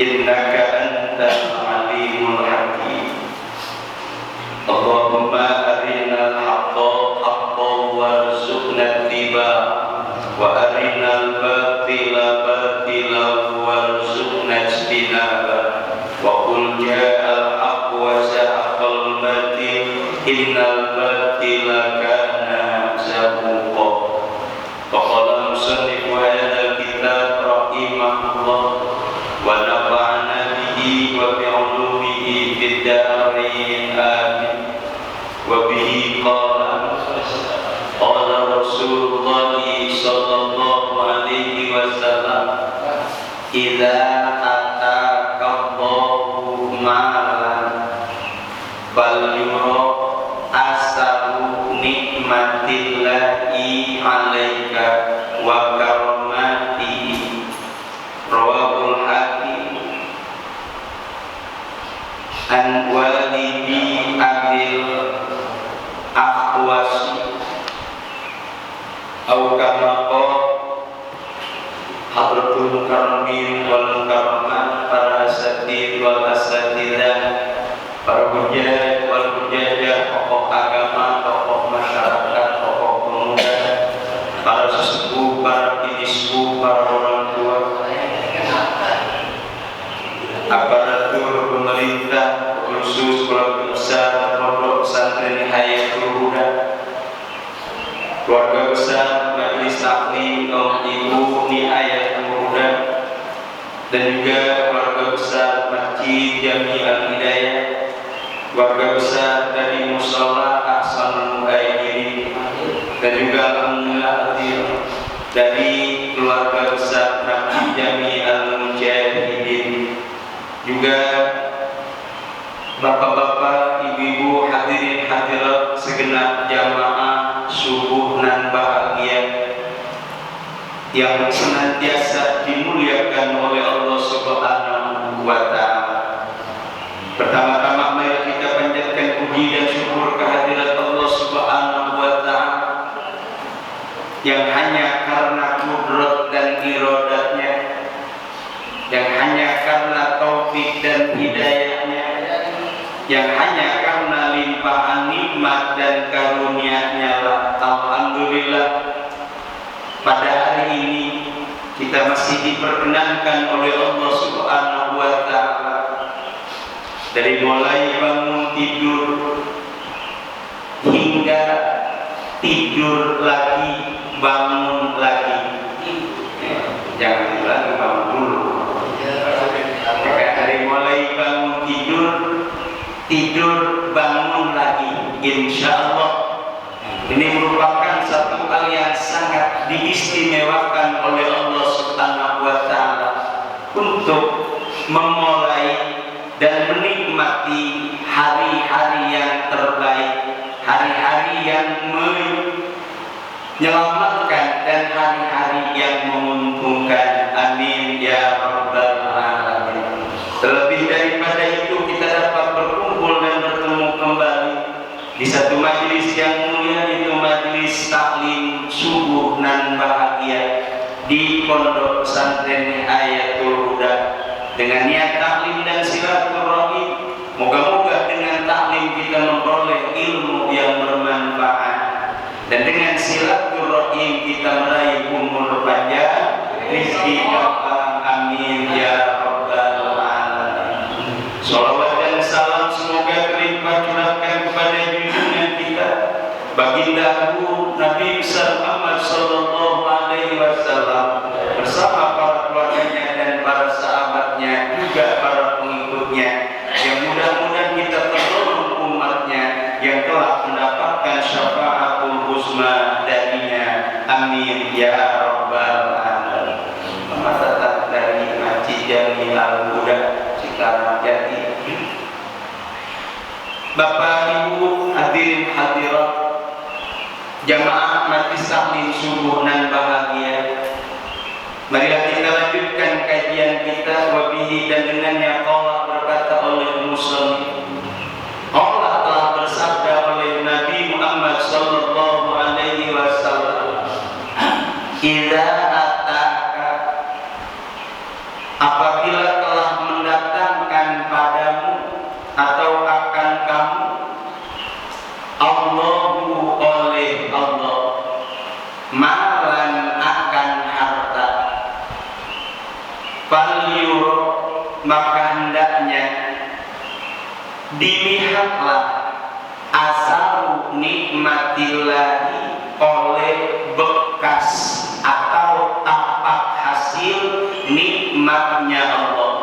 innaka antal alimul hakim. Allahumma arinal haqqa haqqan warzuqna ittiba'ah wa arinal batila batilan warzuqna ijtinabah wa qul ja'al haqq wa zahaqal batil innal batila kana zahuqa. Faqala musannif wa hadha kitab rahimahullah wa nafa'ana bihi wa bi'ulumihi fid darain amin. Wa bihi qala Rasulullah sallallahu alaihi wasallam idza ataqallahu malan fal yura asaru nikmatillahi alaika wa karamatihi. Rawahul Hakim. An walidi abil ahwasi au kama qala hadratul mukarramin wal mukarramat, para asatidz wal asatidzah, para hujjah wal hujjajah, tokoh agama, tokoh masyarakat, tokoh pemuda, para sesepuh, para binisbu, para orang tua, aparatur pemerintah, khusus keluarga besar Pondok Pesantren Hayatul Huda, keluarga besar Majelis Taklim kaum ibu Hayatul Huda, dan juga keluarga besar Masjid Jami'al Hidayah, keluarga besar dari Mushola Ahsanul Mu'ayyirin, dan juga alhamdulillah dari keluarga besar Masjid Jami'al Mujahidin, juga bapak-bapak, ibu-ibu, hadirin hadirat segenap jamaah subuh nan bahagia yang senantiasa dimuliakan oleh Allah Subhanahu wa Ta'ala. Pertama-tama mari kita panjatkan puji dan syukur kehadirat Allah Subhanahu wa Ta'ala yang hanya karena kudrat dan iradatnya, yang hanya karena taufik dan hidayahnya, yang hanya karena limpahan nikmat dan karunia-Nya lah, alhamdulillah, pada hari ini kita masih diperkenankan oleh Allah Subhanahu wa Ta'ala dari mulai bangun tidur hingga tidur lagi, bangun lagi. Jangan tidur lagi, bangun dulu. Dari mulai bangun tidur bangun lagi, insya Allah ini merupakan satu hal yang sangat diistimewakan oleh Allah Subhanahu wa Ta'ala untuk memulai dan menikmati hari-hari yang terbaik, hari-hari yang menyelamatkan, dan hari-hari yang menguntungkan. Amin ya rabbal alamin. Terlebih daripada itu, kita dapat berkumpul dan bertemu kembali di satu majelis yang mulia, yaitu majelis taklim subuh nan bahagia di Pondok Pesantren Hayatul Huda, dengan niat taklim dan silaturahim. Moga-moga dengan taklim kita memperoleh ilmu yang bermanfaat, dan dengan silaturahim kita meraih umur panjang, rezeki gampang. Amin ya rabbal alamin. Salawat dan salam semoga terlimpah curahkan kepada junjungan kita baginda Nabi besar Muhammad sallallahu alaihi wasallam bersama para keluarganya dan para sahabatnya, juga para pengikutnya, yang mudah-mudahan kita tergolong umatnya yang telah mendapatkan syafaatul husna darinya. Amin ya rabbal alamin. Pematatan dari Masjid Jami'al Huda Cikarang Jati. Bapak Ibu hadirin hadirat jamaah majelis taklim subuh nan bahagia, marilah kita lanjutkan kajian kita. Wabihi, dan dengannya Allah berkata oleh muslim, Allah telah bersabda oleh Nabi Muhammad sallallahu alaihi wasallam, idza ataka, apabila telah falyuro, maka hendaknya dilihatlah asaru nikmatillahi, oleh bekas atau tampak hasil nikmatnya Allah,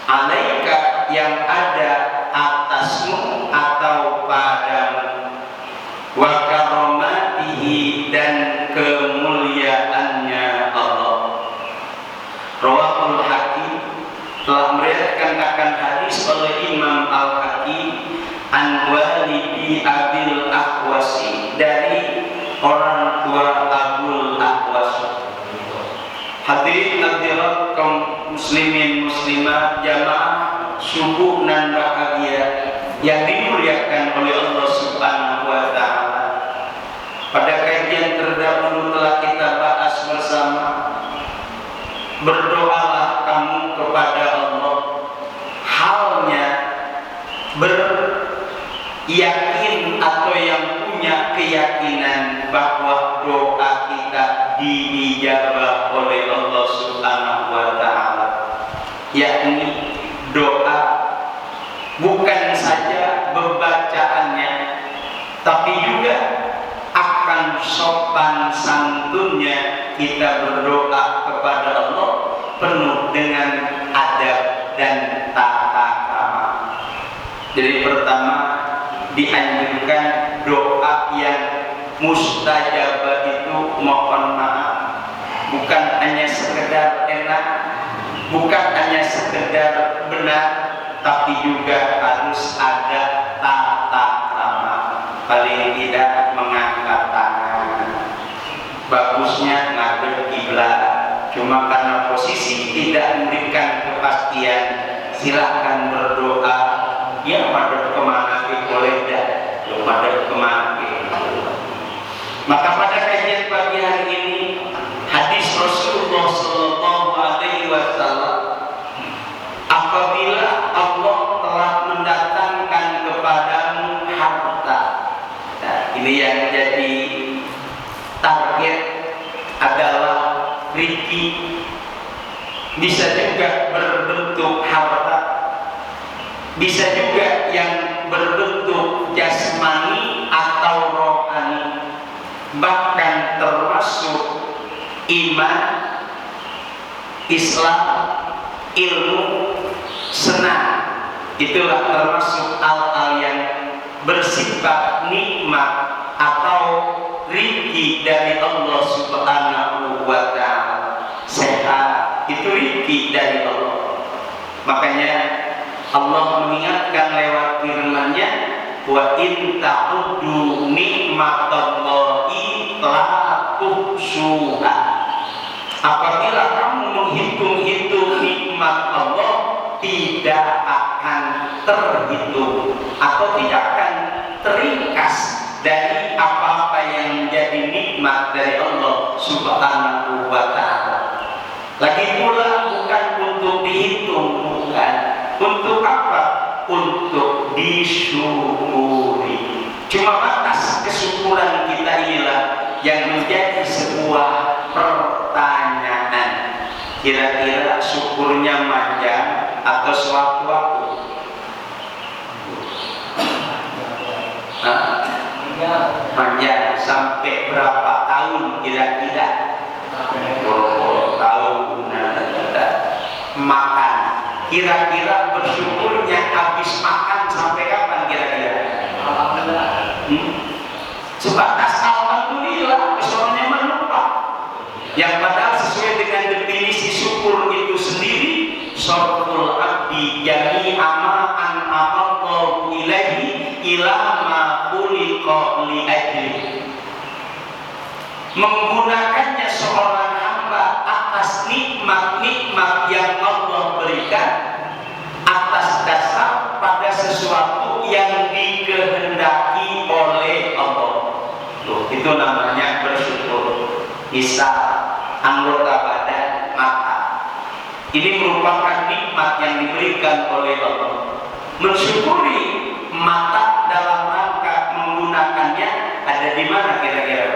alaika, yang ada atasmu atau padamu, wa karomatihi, dan kemuliaannya Allah. Rawahul Hakim, telah meriwayatkan akan hadis oleh Imam Al-Hakim an walidi Abil Ahwasi, dari orang tua Abul Ahwas. Hadirin hadirat kaum muslimin muslimat jamaah subuh nan bahagia yang dimuliakan oleh Allah Subhanahu wa taala. Pada kajian terdahulu telah kita bahas bersama, berdoalah kamu kepada Allah, halnya beryakin atau yang punya keyakinan bahwa doa kita diijabah oleh Allah Subhanahu wa taala, yakni doa bukan saja membacaannya, tapi juga akan sopan santunnya kita berdoa kepada Allah penuh dengan adab dan tata krama. Jadi pertama, dianjurkan doa yang mustajabah itu mohon maaf, bukan hanya sekedar enak, bukan hanya sekedar benar, tapi juga harus ada tata krama. Paling tidak mengangkat tangan, bagusnya ngadep kiblat. Cuma karena posisi tidak memberikan kepastian, silahkan berdoa. Ya madep kemana boleh dah, madep kemana. Maka pada kajian pagi hari ini, hadis Rasulullah Sallallahu Alaihi Wasallam, apabila Allah telah mendatangkan kepadamu harta, nah, ini yang jadi target adalah rezeki. Bisa juga berbentuk harta, bisa juga yang berbentuk jasmani atau rohani, bahkan termasuk iman, Islam, ilmu, senang. Itulah termasuk hal-hal yang bersifat nikmat atau rezeki dari Allah Subhanahu wa taala. Sehat itu rezeki dari Allah. Makanya Allah mengingatkan lewat firman-Nya, wa in ta'uddu nikmatallahi la tuhsuha. Apabila kamu menghitung-hitung nikmat Allah, tidak akan terhitung atau tidak akan teringkas dari apa-apa yang menjadi nikmat dari Allah Subhanahu wa taala. Lagi pula bukan untuk dihitung, bukan. Untuk apa? Untuk disyukuri. Cuma batas kesyukuran kita inilah yang menjadi sebuah pertanyaan. Kira-kira syukurnya panjang atau sewaktu-waktu? Panjang sampai berapa tahun kira-kira? Berapa tahun? Makan. Kira-kira bersyukurnya habis makan sampai kapan kira-kira? Sebatas alhamdulillah, kesoalnya menumpah. Yang padahal sesuai dengan definisi syukur itu sendiri, syukurul abdi jami'a ma an'amallahu ilaihi ila ma khuliqa li ajli. Menggunakannya seorang hamba atas nikmat-nikmat yang Allah berikan atas dasar pada sesuatu yang dikehendaki oleh Allah. Tuh, itu namanya bersyukur. Bisa anggota badan, mata. Ini merupakan nikmat yang diberikan oleh Allah. Mensyukuri mata dalam rangka menggunakannya ada di mana kira-kira?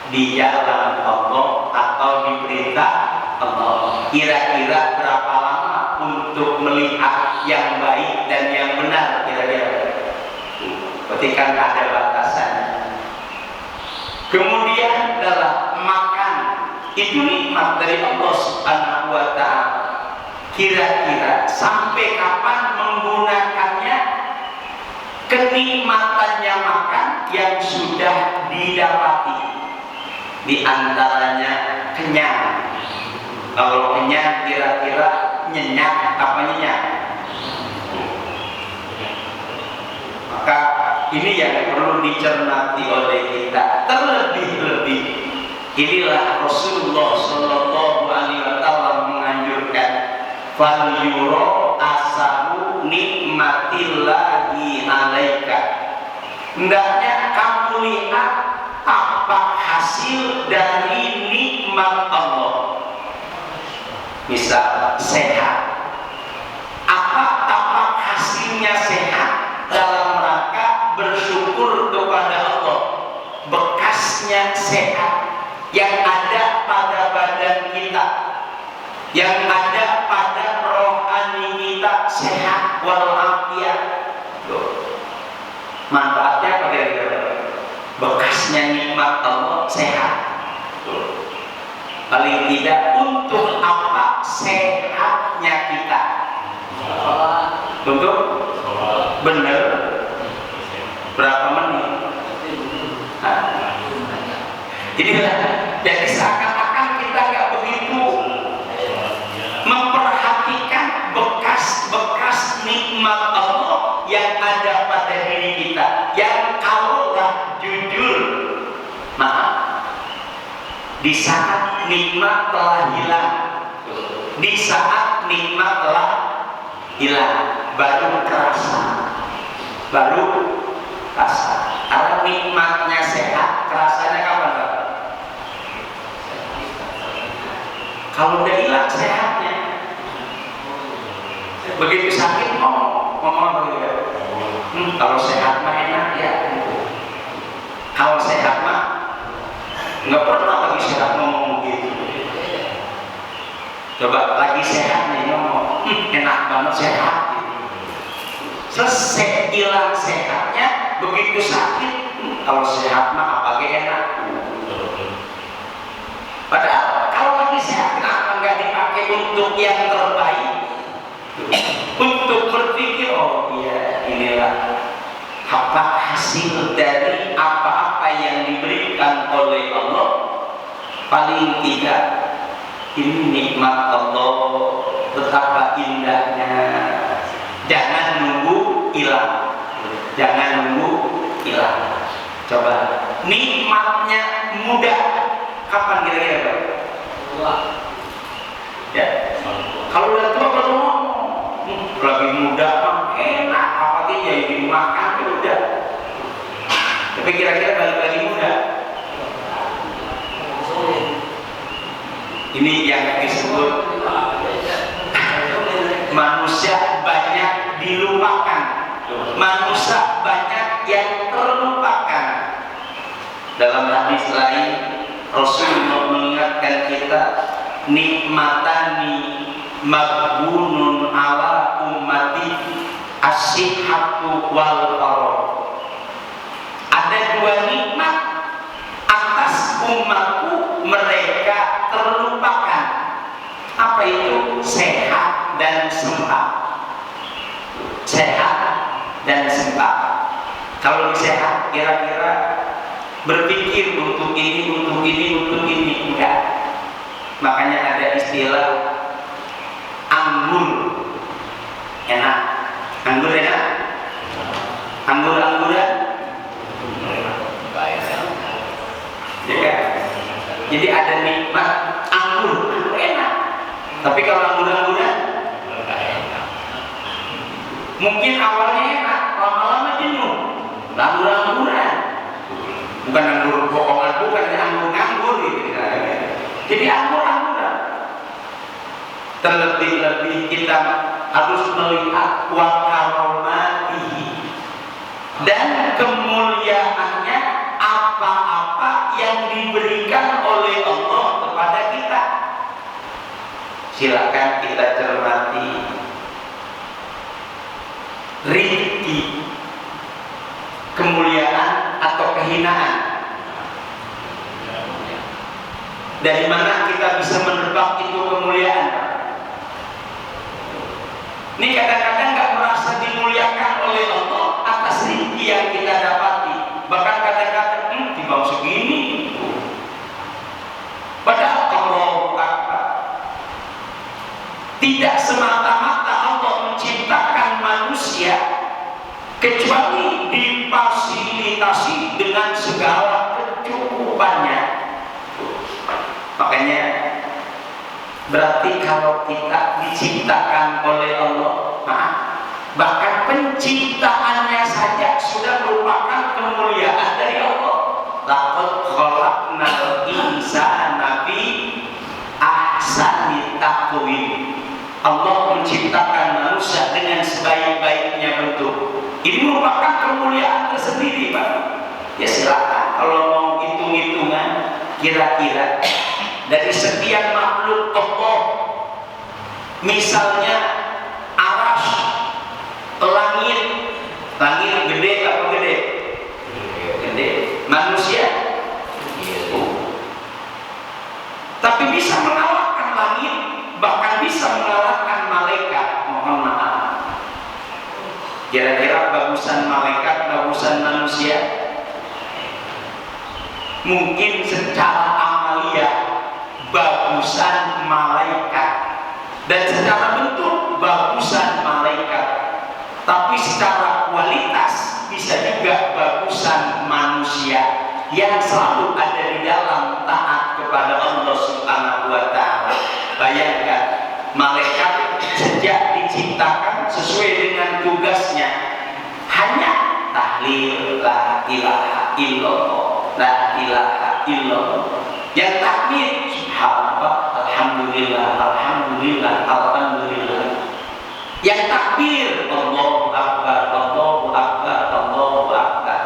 Di jalan Allah atau atau diperintah Allah. Kira-kira berapa lama untuk melihat yang baik dan yang benar? Kira-kira ketika ada batasan. Kemudian adalah makan, itu nikmat dari Allah Subhanahu wa Ta'ala. Kira-kira sampai kapan menggunakannya? Kenikmatannya makan yang sudah didapati, di antaranya kenyang. Kalau kenyang kira-kira nyenyak apa nyenyak? Maka ini yang perlu dicermati oleh kita. Terlebih-lebih inilah Rasulullah Shallallahu Alaihi Wasallam menganjurkan fal yuro asaru nikmatillahi alaika. Hendaknya kamu lihat apa hasil dari nikmat Allah. Misal sehat, apa hasilnya sehat dalam rangka bersyukur kepada Allah. Bekasnya sehat yang ada pada badan kita, yang ada pada rohani kita sehat walafiat. Manfaatnya apa kira-kira? Bekasnya nikmat Allah sehat. Paling tidak untuk apa sehatnya kita? Untuk benar berapa menit? Inilah jadi seakan-akan kita nggak begitu memperhatikan bekas-bekas nikmat Allah yang ada pada diri kita, yang kalaulah jujur, maaf, di saat nikmat telah hilang, di saat nikmat telah hilang, baru terasa, baru terasa. Karena nikmatnya sehat, terasanya kapan, Pak? Kalau udah hilang sehatnya, begitu sakit ngomong begitu ya. Kalau sehat mah enak ya. Kalau sehat mah nggak pernah lagi sehat ngomong begitu. Coba lagi sehat nih ngomong, enak banget sehat. Selesai hilang sehatnya, begitu sakit, kalau sehat mah apa enak. Padahal kalau lagi sehat, kenapa nggak dipakai untuk yang terbaik? Untuk berpikir, oh iya, inilah apa hasil dari apa-apa yang diberikan oleh Allah. Paling tidak ini nikmat Allah, betapa indahnya. Jangan nunggu hilang, jangan nunggu hilang. Coba nikmatnya mudah. Kapan kira-kira, Pak? Ya. Kalau udah tua baru ngomong, lagi muda mah enak, apalagi ya dimakan ya udah. Tapi kira-kira balik lagi muda. Ini yang disebut manusia banyak dilupakan, manusia banyak yang terlupakan. Dalam hadis lain Rasulullah mengingatkan kita, nikmatani maghbunun ala ummati as-sihhatu wal faragh. Ada dua nikmat atas umatku, mereka terlupakan. Apa itu? Sehat dan sempat. Sehat dan sempat. Kalau sehat kira-kira berpikir untuk ini, enggak. Makanya ada istilah anggur enak. Anggur enak? Anggur-angguran? Ya. Jadi ada nikmat anggur enak. Tapi kalau anggur-angguran mungkin awalnya enak, lama-lama jenuh. Anggur-angguran. Bukan anggur bohongan, bukan anggur gitu. Jadi anggur-angguran. Terlebih-lebih kita harus melihat wa karomatihi dan kemuliaannya, apa-apa yang diberikan oleh Allah kepada kita. Silakan kita cermati rizki, kemuliaan atau kehinaan. Dari mana kita bisa menebak itu kemuliaan? Ini kadang-kadang nggak merasa dimuliakan oleh Allah atas rizki yang kita dapati. Bahkan kadang-kadang di bawah segini. Padahal Allah Akbar. Tidak semata-mata Allah menciptakan manusia kecuali difasilitasi dengan segala kecukupannya. Makanya berarti kalau kita diciptakan oleh Allah, bahkan penciptaannya saja sudah merupakan kemuliaan dari Allah. Laqad khalaqnal insana fi ahsani taqwim. Allah menciptakan manusia dengan sebaik-baiknya bentuk. Ini merupakan kemuliaan tersendiri, Pak. Ya silakan kalau mau hitung-hitungan, kira-kira dari sekian makhluk Allah, misalnya aras, langit gede apa gede? Gede. Manusia, tapi bisa mengalahkan langit, bahkan bisa mengalahkan malaikat. Mohon maaf. Kira-kira bagusan malaikat, bagusan manusia? Mungkin secara amalia bagusan malaikat, dan secara bentuk bagusan malaikat, tapi secara kualitas bisa juga bagusan manusia yang selalu ada di dalam taat kepada Allah Subhanahu wa Ta'ala. Bayangkan, malaikat sejak diciptakan sesuai dengan tugasnya hanya tahlil la ilaha illallah, la ilaha illallah. Yang takbir subhanallah, alhamdulillah, alhamdulillah, alhamdulillah. Yang takbir Allahu Akbar, Allahu Akbar, Allahu Akbar.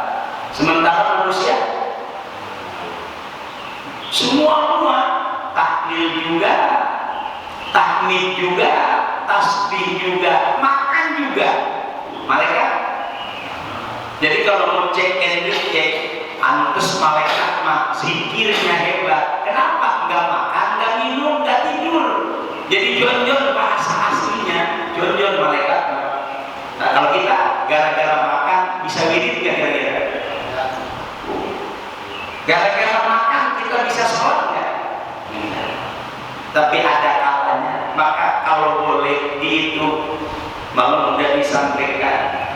Sementara manusia semua tahlil juga, tahmid juga, tasbih juga, makan juga. Malaikat. Jadi kalau mau cek and recheck, antus malaikat mah zikirnya hebat. Kenapa? Enggak makan, enggak minum, enggak tidur. Jadi jon-jon bahasa aslinya, jon-jon malaikat. Nah, kalau kita gara-gara makan bisa wirid nggak kira-kira? Gara-gara makan kita bisa sholat nggak? Tapi ada kalanya. Maka kalau boleh dihitung, malah udah disampaikan,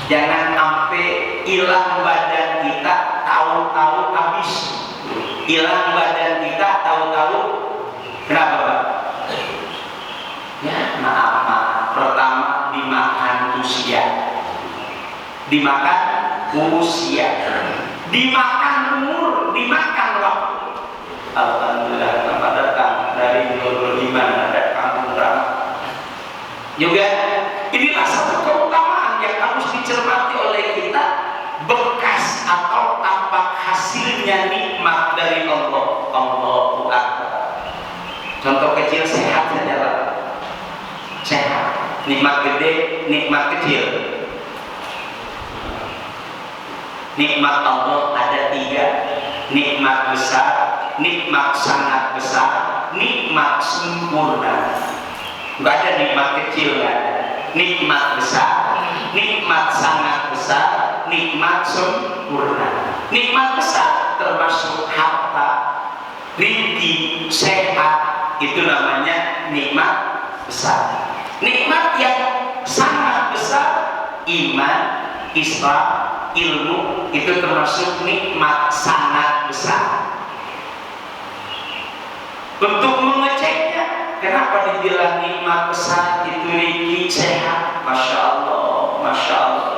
jangan sampai hilang badan kita tahu-tahu habis. Hilang badan kita tahu-tahu. Kenapa, Pak? Ya maaf. Pertama dimakan usia, dimakan usia, dimakan umur, dimakan waktu. Alhamdulillah tempat datang dari Nurul Iman, ada kampung ramah. Juga inilah satu keutamaan yang harus dicermati oleh kita, bekas atau tampak hasilnya nikmat dari Allah. Allahu Akbar. Contoh kecil sehat saja lah. Sehat. Nikmat gede, nikmat kecil. Nikmat Allah ada 3. Nikmat besar, nikmat sangat besar, nikmat sempurna. Enggak ada nikmat kecil, kan? Nikmat besar, nikmat sangat besar, nikmat sempurna. Nikmat besar termasuk harta, rezeki, sehat, itu namanya nikmat besar. Nikmat yang sangat besar, iman, Islam, ilmu, itu termasuk nikmat sangat besar. Untuk mengeceknya, kenapa dibilang nikmat besar itu rezeki, sehat? Masya Allah, Masya Allah.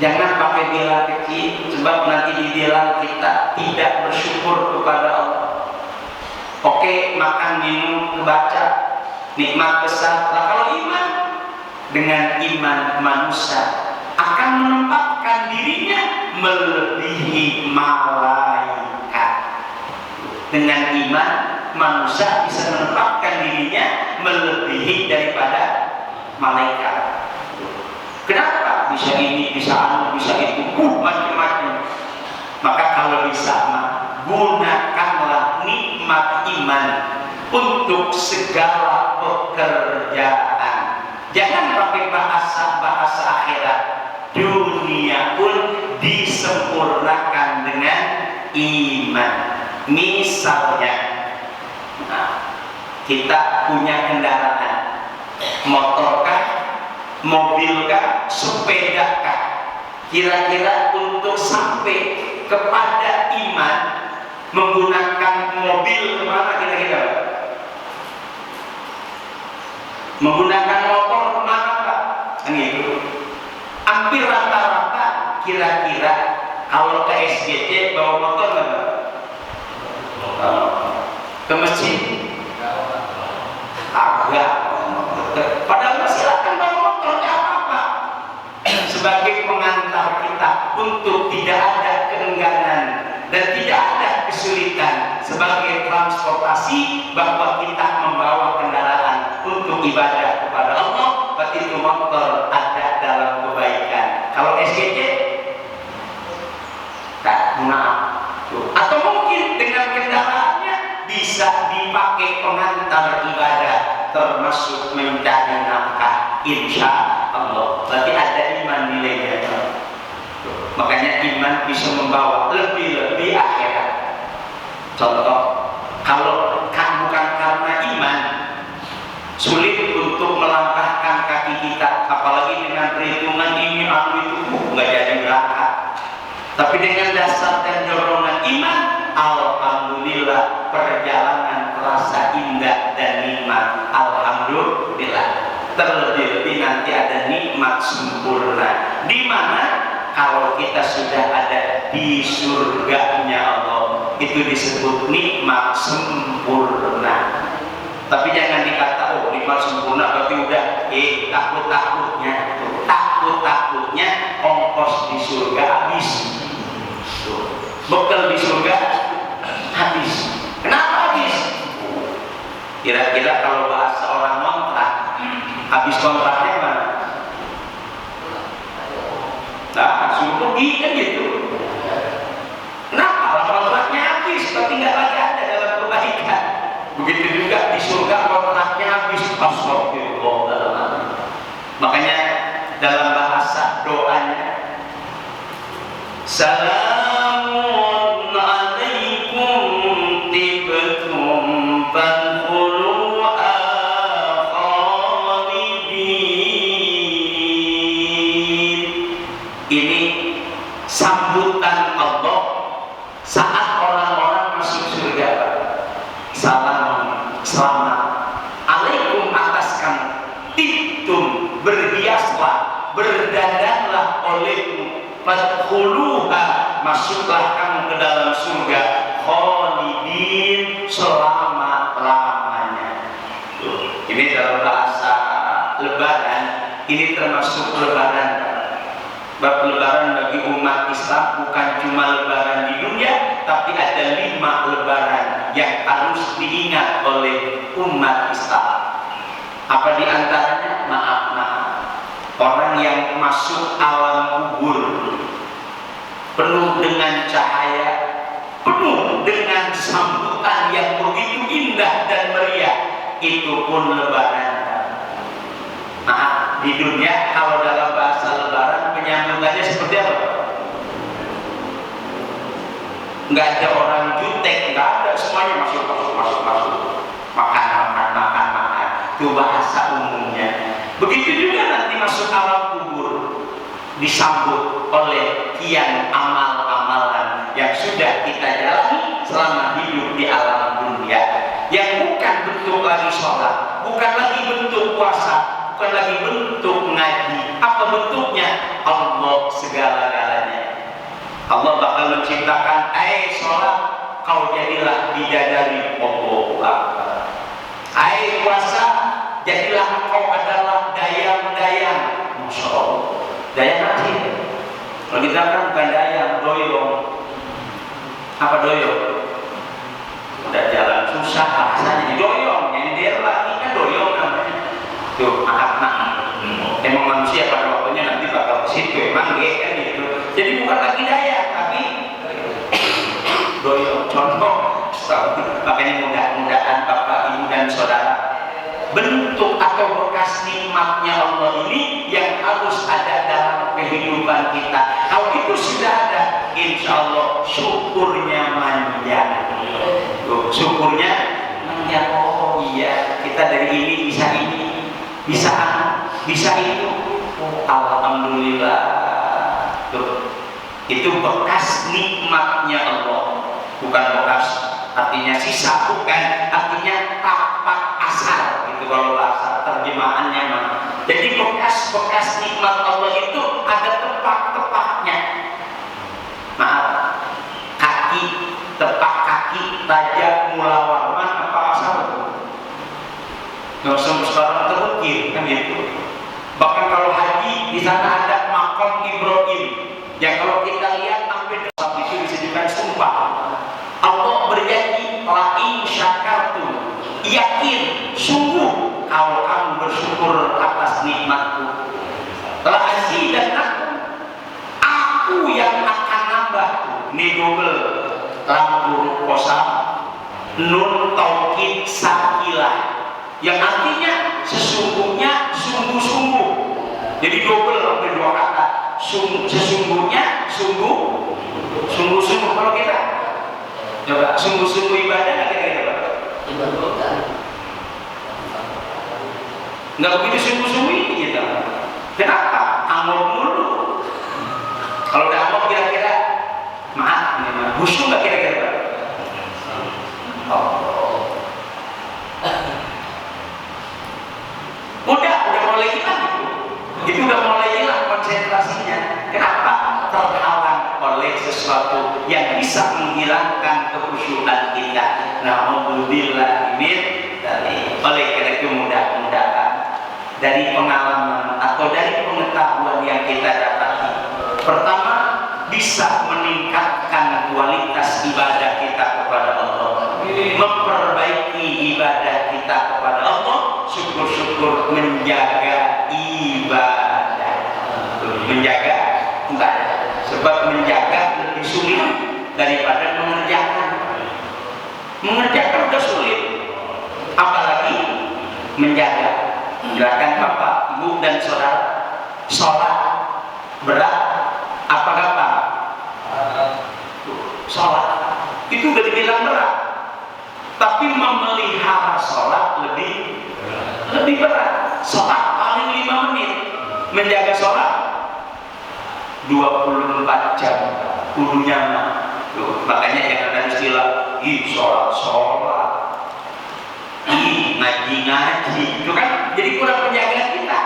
Jangan pakai bilang kecil, sebab nanti dibilang kita tidak bersyukur kepada Allah. Oke, makan, minum, kebaca, nikmat besar. Nah, kalau iman, dengan iman manusia akan menempatkan dirinya melebihi malaikat. Dengan iman manusia bisa menempatkan dirinya melebihi daripada malaikat. Kenapa? Bisa ini, bisa anu, bisa itu, macam-macam. Maka kalau bisa gunakanlah nikmat iman untuk segala pekerjaan. Jangan pakai bahasa akhirat. Dunia pun disempurnakan dengan iman. Misalnya, kita punya kendaraan, motorkah, mobilkah, sepedakah? Kira-kira untuk sampai kepada iman menggunakan mobil kemana kira-kira? Menggunakan motor kemana Pak? Gitu. Hampir rata-rata kira-kira kalau ke SGC bawa motor nggak? Ke masjid? Agak. Padahal silakan bawa motor, nggak apa-apa. Sebagai pengantar kita untuk tidak ada keengganan dan tidak ada kesulitan sebagai transportasi bahwa kita membawa kendaraan untuk ibadah kepada Allah, berarti itu motor ada dalam kebaikan. Kalau SGC tak maaf. Atau mungkin dengan kendaraannya bisa dipakai pengantar ibadah termasuk mencari nafkah, insya Allah. Berarti ada iman nilainya. Makanya iman bisa membawa lebih-lebih akhirat. Contoh, kalau bukan karena iman sulit untuk melangkahkan kaki kita, apalagi dengan perhitungan ini aku itu nggak jadi berangkat. Tapi dengan dasar dan dorongan iman, alhamdulillah perjalanan terasa indah dan nikmat. Alhamdulillah. Terlebih-lebih nanti ada nikmat sempurna. Di mana kalau kita sudah ada di surganya Allah, itu disebut nikmat sempurna. Tapi jangan dikata oh nikmat sempurna berarti udah takut-takutnya ongkos di surga habis, bekal di surga habis. Kenapa habis? Kira-kira kalau bahasa orang kontrak, habis kontraknya mana? Nah, suruh pergi kan gitu. Kenapa? Kontraknya habis, tapi nggak lagi ada dalam kebaikan. Begitu juga di surga kontraknya habis. Astagfirullah. Makanya dalam bahasa doanya, Salamun alaikum tibtum fadkhuluha khalidin. Ini sambutan Allah saat orang-orang masuk surga. Salam, selamat alaikum atas kamu, tibtum, berhiaslah, berdandanlah olehmu, fadkhuluha, masuklah kamu ke dalam surga, khalidin, selama-lamanya. Ini dalam bahasa lebaran, ini termasuk lebaran. Bab lebaran bagi umat Islam bukan cuma lebaran di dunia, tapi ada 5 lebaran yang harus diingat oleh umat Islam. Apa di antaranya? Maaf, orang yang masuk alam kubur penuh dengan cahaya, penuh dengan sambutan yang begitu indah dan meriah, itu pun lebaran. Maaf, di dunia kalau dalam bahasa lebaran penyambutannya seperti apa? Nggak ada orang jutek, nggak ada, semuanya masuk. Makan. Itu bahasa umumnya. Begitu juga nanti masuk alam kubur, disambut oleh kian amal-amalan yang sudah kita jalani selama hidup di alam dunia, yang bukan bentuk lagi sholat, bukan lagi bentuk puasa, bukan lagi bentuk ngaji. Apa bentuknya? Allah segala-galanya. Allah bakal menciptakan, sholat, kau jadilah bidadari Allahu Akbar. Puasa, jadilah kau adalah dayang-dayang. Masya Allah. Dayang apa? Kalau kita kan bukan dayang, doyong. Apa doyong? Udah jalan susah. susah bahasanya, doyong, nyender lagi kan doyong namanya. Tuh, anak-anak. Emang manusia pada waktunya nanti bakal ke situ, emang kan gitu. Jadi bukan lagi daya, tapi doyong. Contoh, makanya mudah-mudahan Bapak, Ibu dan Saudara, bentuk atau bekas nikmatnya Allah ini yang harus ada dalam kehidupan kita. Kalau itu sudah ada, insya Allah syukurnya manjang. Syukurnya manjang. Oh iya, kita dari ini, bisa itu. Alhamdulillah. Tuh. Itu bekas nikmatnya Allah, bukan bekas artinya sisa, bukan artinya tapak asal gitu kalau bahasa terjemahannya mah. Jadi bekas nikmat Allah itu ada tepak-tepaknya. Maaf, tepak kaki Raja Mula Warman apa asal itu? Nggak sampai sekarang terukir kan gitu. Bahkan kalau haji di sana ada makam Ibrahim yang kalau kita lihat sampai itu disebutkan sumpah. Allah berjanji, la in syakartum, yakin, sungguh kalau kamu bersyukur atas nikmatku, la azidannakum, aku yang akan nambah. Ini double, lam huruf kosam, nun taukid sakilah, yang artinya sesungguhnya, sungguh-sungguh. Jadi double sampai dua kata. Sesungguhnya, sungguh-sungguh. Kalau kita coba sungguh-sungguh ibadah nggak kira-kira Pak? Nggak begitu sungguh-sungguh ini kita. Kenapa? Angop mulu. Kalau udah angop kira-kira, maaf, khusyuk nggak kira-kira Pak? Oh. Udah mulai hilang itu udah mulai hilang konsentrasinya. Kenapa? Terhalang oleh sesuatu yang bisa menghilangkan kekhusyukan kita. Na'udzubillah min dzalik. Oleh karena itu mudah-mudahan dari pengalaman atau dari pengetahuan yang kita dapati, pertama bisa meningkatkan kualitas ibadah kita kepada Allah, memperbaiki ibadah kita kepada Allah. Syukur-syukur menjaga ibadah, sebab menjaga lebih sulit daripada mengerjakan udah sulit, apalagi menjaga. Silakan Bapak, Ibu dan Saudara, sholat berat apa gampang? Sholat itu udah dibilang berat, tapi memelihara sholat lebih berat. Sholat paling 5 menit, menjaga sholat 24 jam kudunya mah. Makanya jangan ada istilah sholat, ngaji, itu kan jadi kurang penjagaan kita.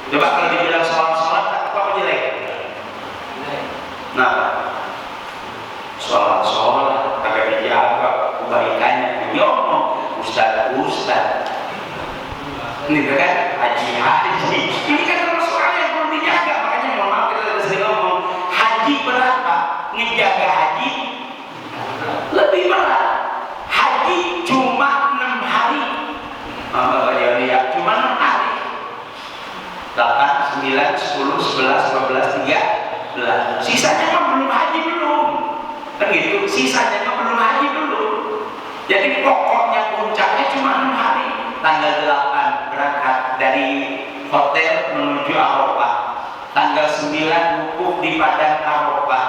Coba kalau dibilang sholat apa jelek? Nah, sholat agak dijaga kebaikannya. Ngomong ustaz ini kan haji. Ini kan soal yang perlu dijaga. Makanya mohon maaf kita sering ngomong haji berapa? Ngejaga haji lebih berat. Haji cuma 6 hari. Cuma 6 hari. 8, 9, 10, 11, 12, 13. Sisanya kan belum haji belum. Kan gitu. Sisanya kan belum haji belum. Jadi pokoknya puncaknya cuma 6 hari. Tanggal 8 berangkat dari hotel menuju Arafah. Tanggal 9 wukuf di Padang Arafah.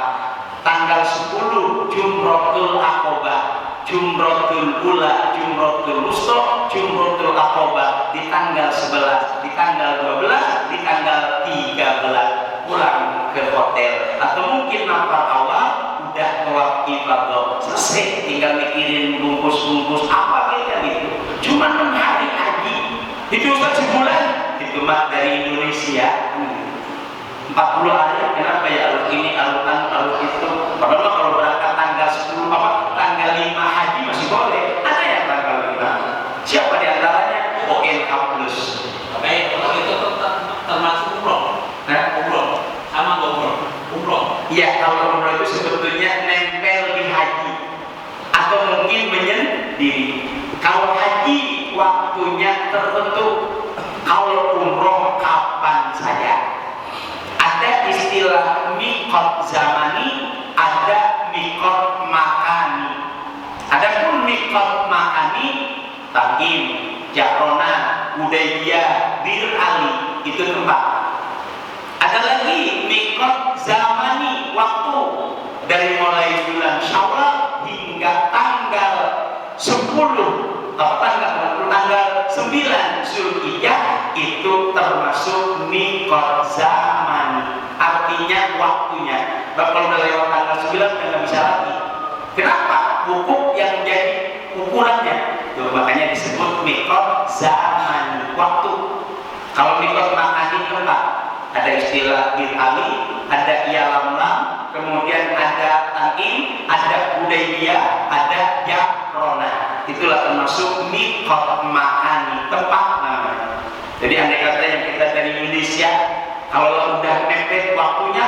Tanggal 10 Jumratul Aqabah, Jumratul Ula, Jumratul Wusta, Jumratul Aqabah di tanggal 11, di tanggal 12, di tanggal 13 pulang ke hotel. Atau mungkin nafar awal udah tawaf ifadah selesai, tinggal mikirin bungkus-bungkus apa gitu. Cuma 6 hari haji. Itu Ustaz sebulan. Itu mah dari Indonesia 40 hari. Kenapa ya alur ini, alur itu? Padahal kalau berangkat tanggal 10 tanggal 5 haji masih boleh. Ada yang tanggal 5. Siapa di antaranya? ONK plus. Oke, kalau itu termasuk umroh. Umroh sama umroh. Iya, kalau umroh itu sebetulnya nempel di haji atau mungkin menyendiri. waktunya tertentu. Kalau umroh kapan saja. Ada istilah miqat zamani, ada miqat makani. Adapun miqat makani, Takim, Jakrona, Hudaybiyah, Bir Ali, itu tempat. Ada lagi miqat zamani, waktu dari mulai bulan Syawal hingga tanggal 10 tanggal 9 Zulhijjah, itu termasuk miqat zamani, artinya waktunya. Kalau udah lewat tanggal 9 kan nggak bisa lagi. Kenapa? Wukuf yang menjadi ukurannya. Tuh, makanya disebut miqat zamani, waktu. Kalau miqat makani tempat, ada istilah Bir Ali, ada Yalamlam, kemudian ada Takim, ada Hudaybiyah, ada Jakrona. Itulah termasuk miqat makani, tempat namanya. Jadi andai kata yang kita dari Indonesia, kalau udah mepet waktunya,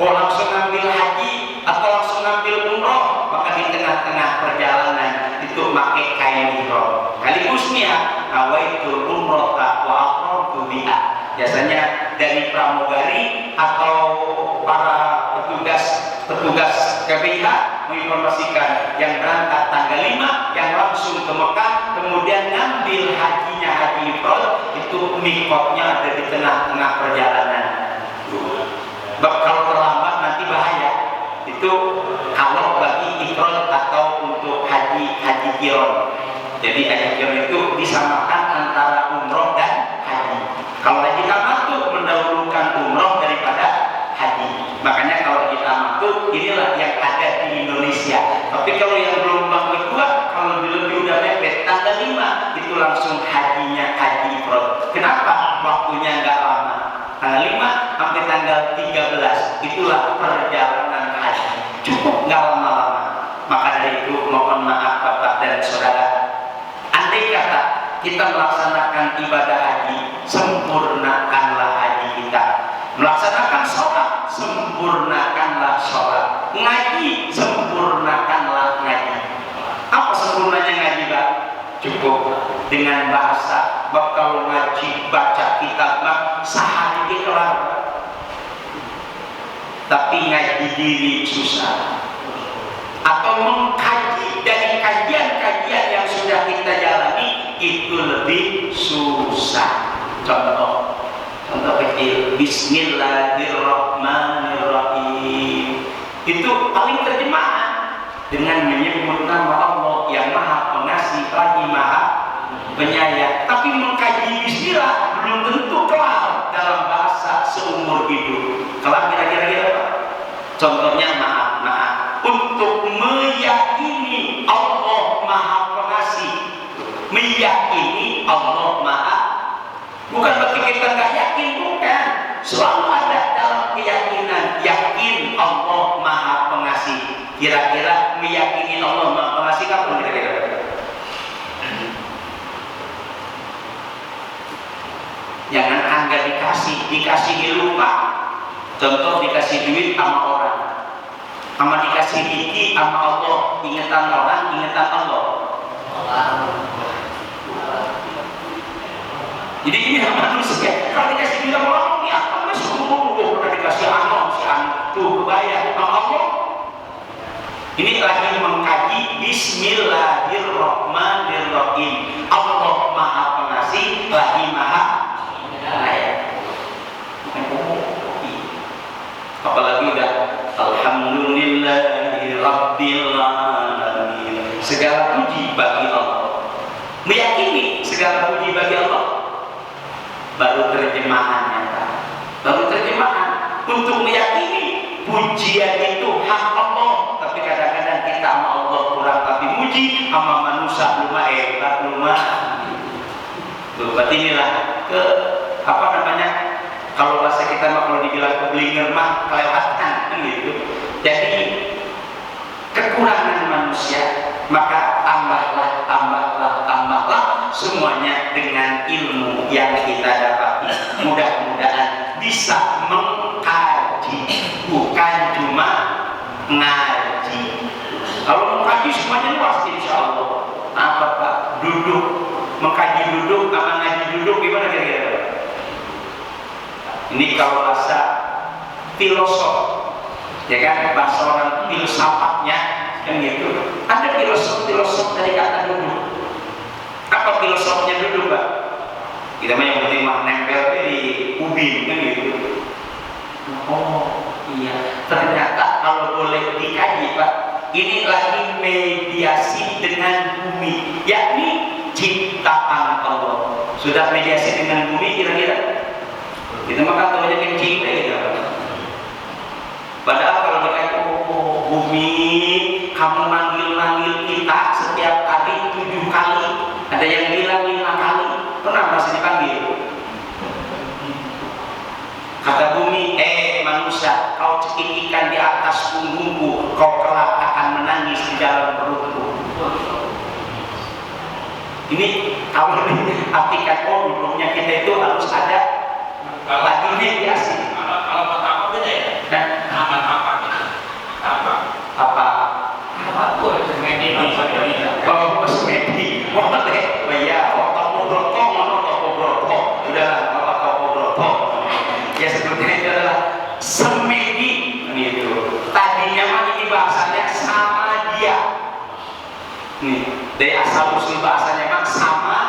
langsung ngambil haji atau langsung ngambil umroh, maka di tengah-tengah perjalanan itu pakai kain ihram. Kalikusnya nawaitul umroh wa aqramtu biha. Biasanya dari pramugari atau para petugas KPIH menginformasikan yang berangkat tanggal 5, yang langsung ke Mekah, kemudian ngambil hajinya, haji ifrad, itu miqatnya ada di tengah-tengah perjalanan. Kalau terlambat nanti bahaya. Itu kalau bagi ifrad atau untuk haji qiron. Jadi haji qiron itu disamakan antara umroh dan haji. Kalau haji tamattu mendahulukan umroh daripada haji. Makanya kalau kita tamattu, inilah yang ada di Indonesia. Tapi kalau yang gelombang kedua, kalau lebih udah mepet tanggal 5, itu langsung hajinya haji ifrad. Kenapa? Waktunya nggak lama. Tanggal 5 sampai tanggal 13, itulah perjalanan haji. Cukup nggak lama-lama. Maka dari itu mohon maaf Bapak dan Saudara, andai kata kita melaksanakan ibadah haji, sempurnakanlah haji kita. Melaksanakan sholat, sempurnakanlah sholat. Ngaji, sempurnakanlah ngaji. Apa sempurnanya ngaji, Pak? Cukup dengan bahasa. Kalau ngaji baca kitab sehari kelar. Tapi ngaji diri susah. Atau mengkaji dari kajian-kajian yang sudah kita jalani, itu lebih susah. Contoh kecil, Bismillahirrahmanirrahim, itu paling terjemahan dengan menyebut nama Allah yang Maha Pengasih lagi Maha Penyayang. Tapi mengkaji Bismillah belum tentu kelar dalam bahasa seumur hidup. Kelar kira-kira apa? Contohnya maaf, untuk meyakini Allah Maha Pengasih, meyakini Allah Maha, bukan berarti kita nggak yakin, bukan. Selalu ada dalam keyakinan, yakin Allah Maha Pengasih. Kira-kira meyakini Allah Maha Pengasih kapan kira-kira? Jangan anggar dikasih dilupa. Contoh dikasih duit sama orang, sama dikasih rezeki sama Allah. Ingatan orang, ingatan Allah. Jadi ini manusia. Kalau dikasih duit sama orang, ini apa? Pernah dikasih anom, si anom tuh kebayang sama Allah. Ini lagi mengkaji Bismillahirrahmanirrahim. Allah Maha Pengasih, lagi Maha Penyayang. Apalagi udah Alhamdulillahirabbil alamin. Segala puji bagi Allah. Meyakini segala puji bagi Allah. Baru terjemahannya, baru terjemahan. Untuk meyakini pujian itu hak Allah, tapi kadang-kadang kita sama Allah kurang tapi muji, sama manusia lumah hebat lumah. Berarti inilah apa namanya? Kalau bahasa kita mah kalau dibilang keblinger mah kelewatan kan gitu. Jadi kekurangan manusia, maka tambahlah semuanya dengan ilmu yang kita dapati. Mudah-mudahan bisa mengkaji, bukan cuma ngaji. Kalau mengkaji semuanya luas insya Allah. Apa Pak? Duduk mengkaji duduk sama ngaji duduk gimana kira-kira? Ini kalau bahasa filosof, ya kan, bahasa orang filsafatnya kan gitu. Ada filosof dari kata duduk. Apa filosofnya duduk, Pak? Kita mah yang penting mah nempel di ubin kan gitu. Oh iya, ternyata kalau boleh dikaji, Pak, ini lagi mediasi dengan bumi, yakni ciptaan Allah. Sudah mediasi dengan bumi kira-kira? Kita makan tahu aja kencing gitu. Padahal kalau dikaji, oh bumi, kamu manggil kita setiap hari 7 kali, ada yang bilang 5 kali, pernah masih dipanggil? Kata bumi, manusia, kau cekikikan di atas punggungku, kau kelak akan menangis di dalam perutku. Ini kalau diartikan, oh duduknya kita itu harus ada lagi mediasi. Kalau kata apa beda ya? Aman apa? Tuh semedi. Oh semedi, boleh. Oh iya, toko broto, udahlah toko broto. Ya sebetulnya itu adalah semedi gitu. Tadinya mah ini bahasanya sama dia. Nih, dari asal usul bahasanya mah sama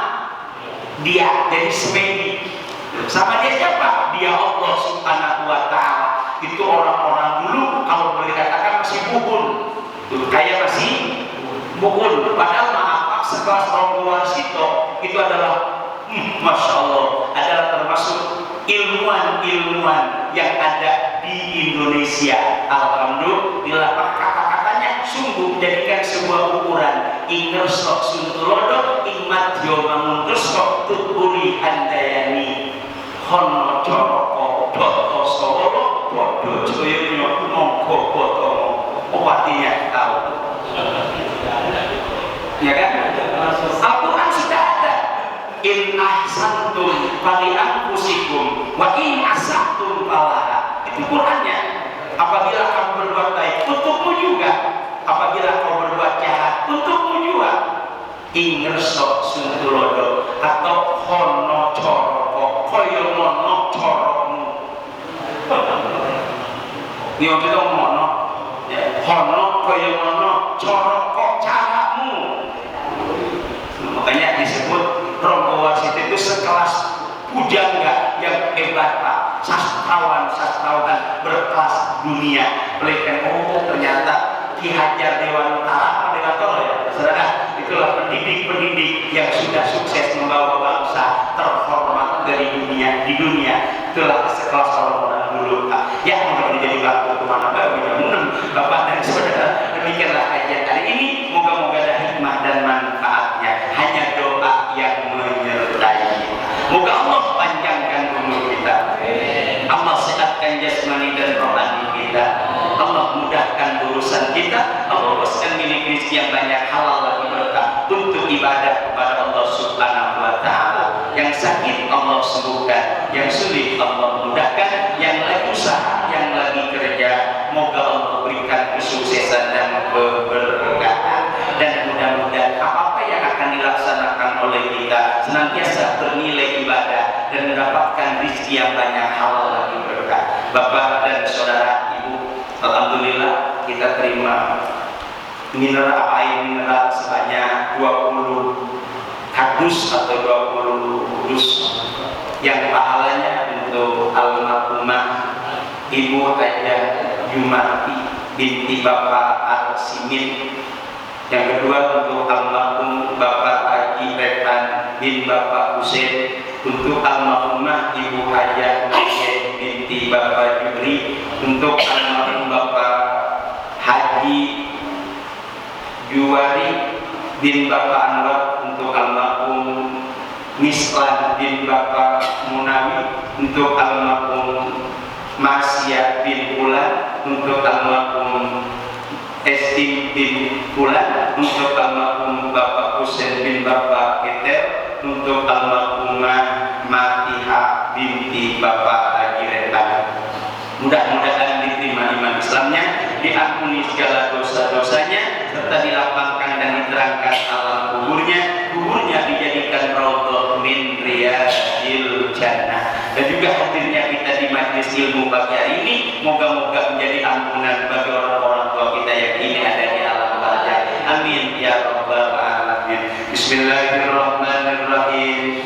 dia, jadi semedi. Sama dia siapa? Dia Allah Subhanahu wa Ta'ala. Itu orang-orang dulu kalau boleh dikatakan masih buhun, kayak masih buhun. Padahal maaf, sekelas Romo Warsito itu adalah Masya Allah, adalah termasuk ilmuwan yang ada di Indonesia. Alhamdulillah, kata-katanya sungguh menjadikan sebuah ukuran. Ingersok suntulodo ikmat yomamun gersok tuturi handayani hono coroko doto solo bodo joyonya mongko botomo. Oh artinya tahu ya kan? Al-Quran sudah ada. In ahsantum fali anfusikum wa in asahtum falaha. Itu Qurannya. Apabila kamu berbuat baik untukmu juga, apabila kamu berbuat jahat untukmu juga. Ingersok suntulodo atau hono coroko koyo mono corokmu. Ini waktu itu mono hono koyo mono coroko caramu. Makanya disebut Romo Warsito itu sekelas pujangga yang hebat, Pak. Sastrawan berkelas dunia. Oleh karena ternyata Ki Hajar Dewantara ya, saudara, itulah pendidik yang sudah sukses membawa bangsa terhormat di dunia. Itulah sekelas orang-orang dulu, Pak. Ya, mau jadi batu kemana Bapak dan saudara. Demikianlah kajian hari ini. Moga-moga ada hikmah dan manfaatnya. Hanya doa yang menyertai. Moga Allah panjangkan umur kita. Allah sehatkan jasmani dan rohani kita. Allah mudahkan urusan kita. Allah berikan milik rezeki yang banyak, halal lagi berkah untuk ibadah kepada Allah Subhanahu wa Ta'ala. Yang sakit Allah sembuhkan, yang sulit Allah mudahkan, yang lagi usaha, yang lagi kerja, moga Allah berikan kesuksesan dan keberkahan. Dan mudah-mudahan apa yang akan dilaksanakan oleh kita senantiasa bernilai ibadah dan mendapatkan rezeki yang banyak, halal lagi berkah. Bapak dan saudara, Ibu, alhamdulillah kita terima air mineral sebanyak 20 kardus atau 20 dus yang pahalanya untuk almarhumah Ibu Hajah Jumarti binti Bapak Arsimin. Yang kedua untuk almarhum Bapak Haji Rekan bin Bapak Husein, untuk almarhumah Ibu Hajah Nadia binti Bapak Jubri, untuk almarhum Bapak Haji Juwari bin Bapak Anwar, untuk almarhum Mislan bin Bapak Munawi, untuk almarhum Masya bin Ulan, untuk almarhum Estim bin Ulan, untuk almarhum Bapak Husein bin Bapak Keter, untuk almarhumah Matiha binti Bapak Haji Retan. Mudah-mudahan diterima iman Islamnya, diampuni segala dosa-dosanya, serta dilapangkan dan diterangkan alam kuburnya dijadikan ilmu pagi hari ini, moga-moga menjadi ampunan bagi orang-orang tua kita yang kini ada di alam barzakh. Amin ya rabbal alamin. Bismillahirrahmanirrahim.